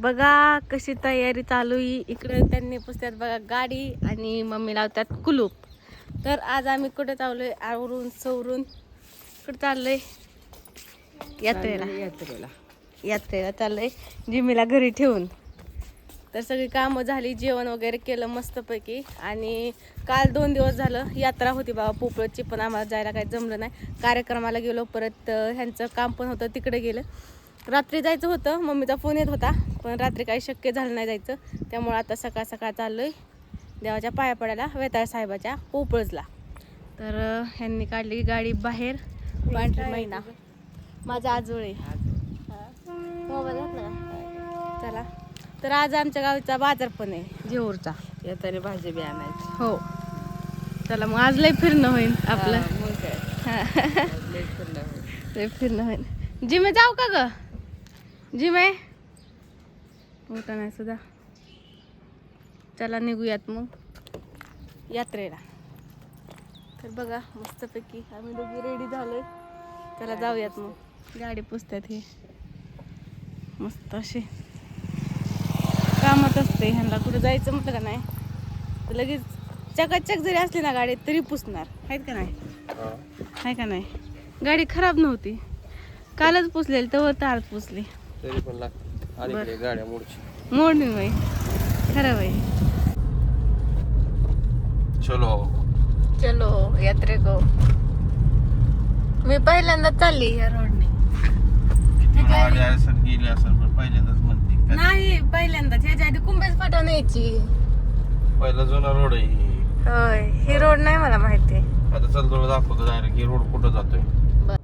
बघा कशी तयारी चालू आहे. इकडे त्यांनी पुसतात बघा गाडी आणि मम्मी लावतात कुलूप. तर आज आम्ही कुठे चाललोय? आवरून सवरून कुठे चाललोय? यात्रेला चाललोय, जिमीला घरी ठेवून. तर सगळी कामं झाली, जेवण वगैरे केलं मस्तपैकी. आणि काल 2 दिवस झालं यात्रा होती बाबा पोपळची, पण आम्हाला जायला काही जमलं नाही. कार्यक्रमाला गेलो, परत ह्यांचं काम पण होतं तिकडे गेलं. रात्री जायचं होतं, मम्मीचा फोन येत होता, पण रात्री काही शक्य झालं नाही जायचं. त्यामुळे आता सकाळ सकाळ चाललोय देवाच्या पाया पडायला वेताळ साहेबाच्या पोपळजला. तर ह्यांनी काढली गाडी बाहेर. पांढरी महिना माझा आजोळे मोबाईल घातला का? चला, तर आज आमच्या गावचा बाजार पण आहे जेऊरचा. येताना भाजी बी आणायची. हो, चला मग आज लय फिरणं होईल आपलं. लय फिरणं होईल. जिमे जाऊ का ग? जिमे होता नाही सुद्धा. चला निघूयात मग यात्रेला. तर बघा मस्तपैकी आम्ही दोघी रेडी झालोय. चला जाऊयात मग. गाडी पुसतात हे मस्त असे कामात असते. ह्यांना कुठं जायचं म्हटलं का नाही तर लगेच चकाचक जरी असली ना गाडी तरी पुसणार आहेत का नाही? आहे का नाही? गाडी खराब नव्हती, कालच पुसलेली तर तारच पुसली तरी पण लागते गाड्या मोडची मोडणी बाई खराब आहे. चलो चलो यात्रे को. मी पहिल्यांदा चालली या रोडने. गेली असेल पण पहिल्यांदाच म्हणते नाही, पहिल्यांदाच. ह्याच्या आधी कुंभेच फाटा यायची. पहिला जुना रोड आहे. होय, ही रोड नाही मला माहिती. आता चल तुला दाखवतो डायरेक्ट ही रोड कुठं जातोय.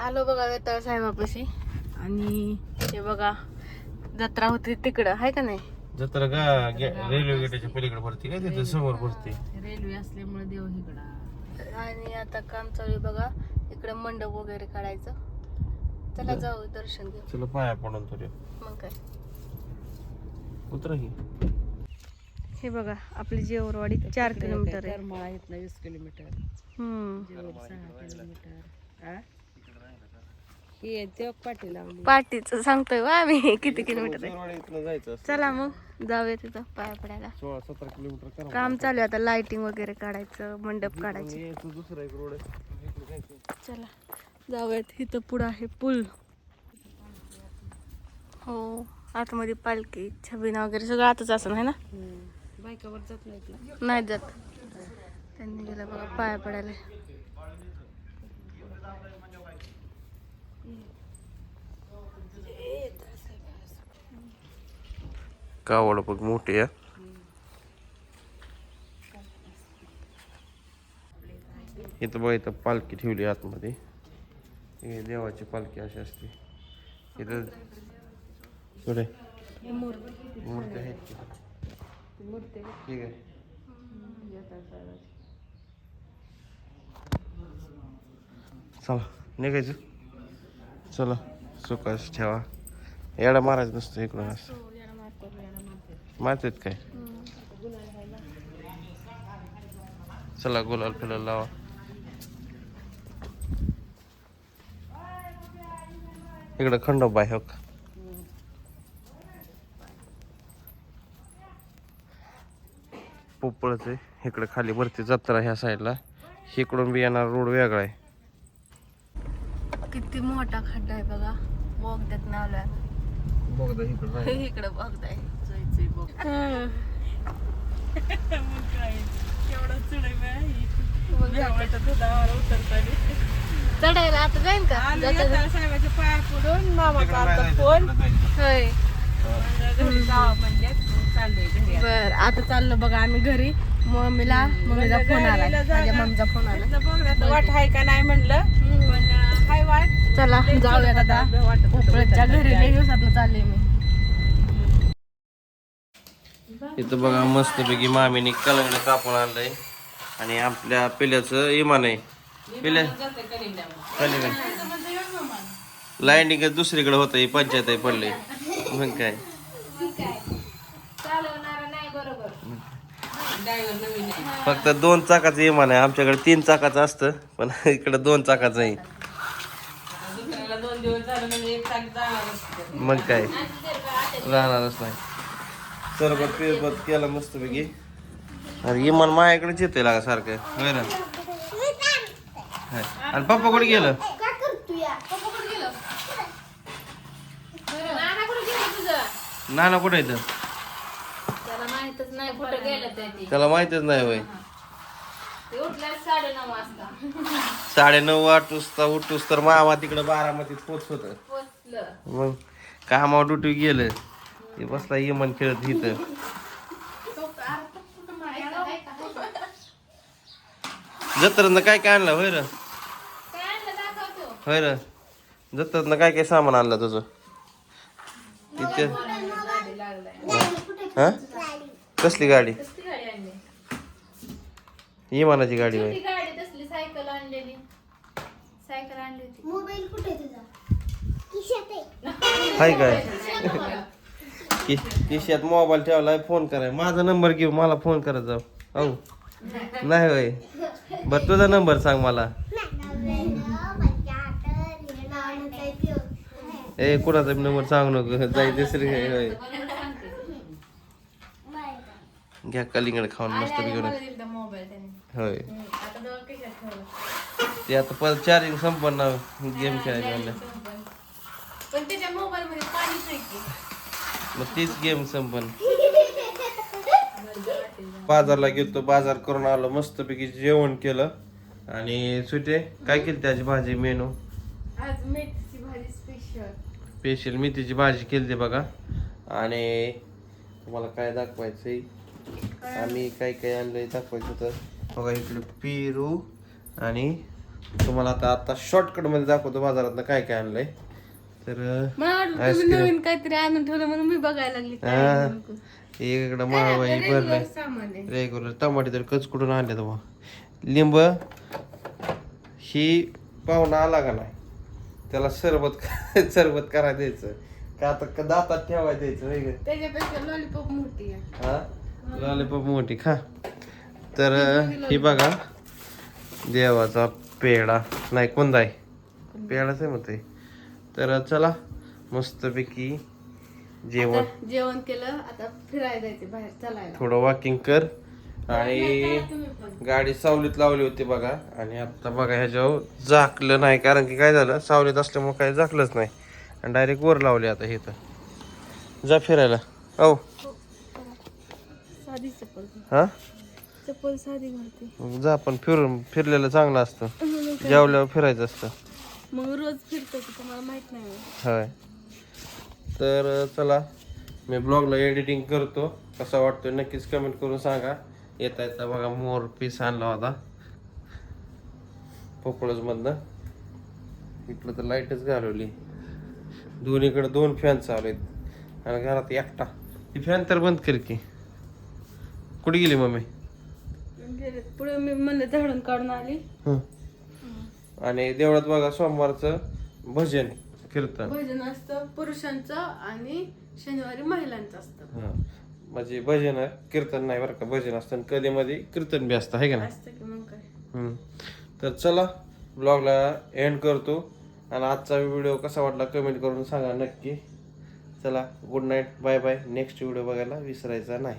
आलो बघा वेताळ साहेबापाशी. आणि हे बघा जत्रा होती तिकडं, आहे का नाही? जत्रा का रेल्वे गेटच्या पलीकडे भरती काय तिथे समोर भरती. रेल्वे असल्यामुळे देव इकडं. आणि आता काम चालू आहे बघा. इकडे मंडप वगैरे काढायचं. चला जाऊ दर्शन घेऊ. चला पाया पडून तुझ्या मग काय. उतर ही. हे बघा आपली जेऊरवाडी 4 किलोमीटर आहे. करमाळा इथनं 20 किलोमीटर. जेऊर 6 किलोमीटर. हे ते पाठी लावली. पाटीचं सांगतोय वा आम्ही किती किलोमीटर आहे. इथनं जायचं चला मग जाऊया तिथं पाया पडायला. 16-17 किलोमीटर काम चालू आहे आता. लाइटिंग वगैरे काढायचं, मंडप काढायचे. दुसरा एक रोड आहे. चला जाऊयात. इथं पुढं आहे पूल. हो, आतमध्ये पालखी छबिना वगैरे सगळं आतच असं आहे ना? बायकावर जात नाही. नाही जात. त्यांनी गेला बघा पाया पडायला. कावड बघ मोठी आहे. इथं बघ इथं पालखी ठेवली आतमध्ये. ही देवाची पालखी अशी असते. इथं पुढे मूर्ती आहेत की. ठीक आहे. चला निघायचं. चला सुखास ठेवा. येडा मारायचं नसतं इकडून असं. मारतात काय? चला गुलाल फुलाल लावा. इकडं खंडोबा आहे हो का? पोपळच आहे. इकडे खाली भरती जत्रा ह्या साईडला. इकडून बी येणार रोड वेगळा आहे. किती मोठा खड्डा आहे बघा. बोगद्यात नावला बघदा इकडं इकडे बघताय. चढायला आता जाईन का? साहेबाच्या पाया पडून मामाचा आता फोन. होय, घरी जावं म्हणजे चाललोय घरी. बर आता चाललो बघा आम्ही घरी. मम्मीचा फोन आला. माझ्या मम्मीचा फोन आला. वाट आहे का नाही म्हणलं, पण हाय वाट. चला जाऊया आता पोपळच्या घरी. लय दिवसात चालले मी. इथं बघा मस्तपैकी मामीने कलंगड कापून आणलंय. आणि आपल्या पिल्याचं इमान आहे. पिल्या लाईनिंग दुसरीकडे होत. पंचायत आहे पडले मग काय. फक्त 2 चाकाचं इमान आहे. आमच्याकडे 3 चाकाचं असतं, पण इकडे 2 चाकाचं आहे. मग काय. राहणारच नाही. सरबत पिरबत केला मस्त पैकी. अरे इमान माझ्याकडेच येते लागा सारखं होय ना. होय. आणि पप्पा कुठे गेलं? नाना कुठे येतं? त्याला माहितच नाही कुठं गेलं ते. त्याला माहितच नाही होय. ते उठल्या 9:30 वाजता 9:30 वाजता उठूस तर मामा तिकडं बारामतीत पोचत होत. पोचलं. मग कामावर ड्युटी गेलं ते बसला इमान खेळत इथं. जत्रातनं काय काय आणलं होय र? काय आणलं दाखवतो. होय र, जत्रातनं काय काय सामान आणलं तुझं? तिथे गाडी लागलाय. हा कसली गाडी? कसली गाडी आणली? इमानाची गाडी होय. छोटी गाडी तसली सायकल आणलेली. सायकल आणली होती. मोबाईल कुठे तुझा? खिशात आहे. हाय काय खिशात मोबाईल ठेवलाय. फोन कराय माझा नंबर घेऊ मला फोन करत जाऊ. हो नाही होय. बर तुझा नंबर सांग मला. ए कुणाचा नंबर सांगू नको जाई दुसरी होय. घ्या कलिंगड खाऊन मस्त घेऊन मोबाईल त्याने. होय. आता दोन खिशात ठेवलं. ते आता परत चार्जिंग संपन्न गेम खेळायचं म्हणलं. पण त्याच्या मोबाईल मध्ये पाणीच आहे की. मग तीच गेम संपन्न. बाजारला गेलो बाजार करून आलो मस्तपैकी जेवण केलं. आणि सुटे काय केली त्याची भाजी मेनू? आज मेथीची भाजी स्पेशल. स्पेशल मेथीची भाजी केली बघा. आणि तुम्हाला काय दाखवायचंय आम्ही काय काय आणलंय दाखवायचं होतं बघा. इकडे पेरू आणि तुम्हाला आता शॉर्टकट मध्ये दाखवतो बाजारात काय काय आणलंय. तर मला वाटलं तुम्ही नवीन काहीतरी आणून ठेवलं म्हणून मी बघायला लागली. काय नेमकं. इकडं माळवाई भरलंय सामान आहे. रेग्युलर. टमाटे तर कचकुटून आणले तुम्हा. लिंब ही पाहुणा आला का नाही त्याला सरबत सरबत करायला द्यायचं का आता दातात ठेवायला द्यायचं वेगळं. त्याच्यापेक्षा लॉलीपॉप मोठी आहे. हा लॉलीपॉप मोठी खा. तर ही बघा देवाचा पेढा नाही कोणता आहे पेढाच आहे म्हणते. तर चला मस्तपैकी जेवण केलं आता फिरायला जायचं बाहेर चालायला. थोडं वॉकिंग कर. आणि गाडी सावलीत लावली होती बघा. आणि आता बघा ह्याच्यावर झाकलं नाही कारण की काय झालं सावलीत असल्यामुळे काय झाकलंच नाही आणि डायरेक्ट वर लावले. आता हे तर जा फिरायला. हो साधी चप्पल. हा चप्पल साधी घालते. जा पण फिरलेलं चांगलं असतं. जेवल्यावर फिरायचं असतं. मग रोज फिरतो की तुम्हाला माहित नाही. होय. तर चला मी ब्लॉगला एडिटिंग करतो. कसा वाटतोय नक्कीच कमेंट करून सांगा. येता येता बघा मोर पीस आणला होता पोपळज मधनं. इकडं तर लाईटच घालवली. दोन्हीकडे 2 फॅन चालू आहेत आणि घरात एकटा. ती फॅन तर बंद कर की. कुठे गेली मम्मी? पुढे मी म्हणलं झाडून काढून आली. आणि देवळात बघा सोमवारचं भजन कीर्तन भजन असतं पुरुषांचं आणि शनिवारी महिलांचं असतं. म्हणजे भजन कीर्तन नाही बरं का भजन असतं आणि कधी मध्ये कीर्तन बी असतं आहे का नाही. असतं की मग काय. तर चला ब्लॉगला एंड करतो. आणि आजचा व्हिडिओ कसा वाटला कमेंट करून सांगा नक्की. चला good night bye bye. Next video बघायला विसरायचा नाही.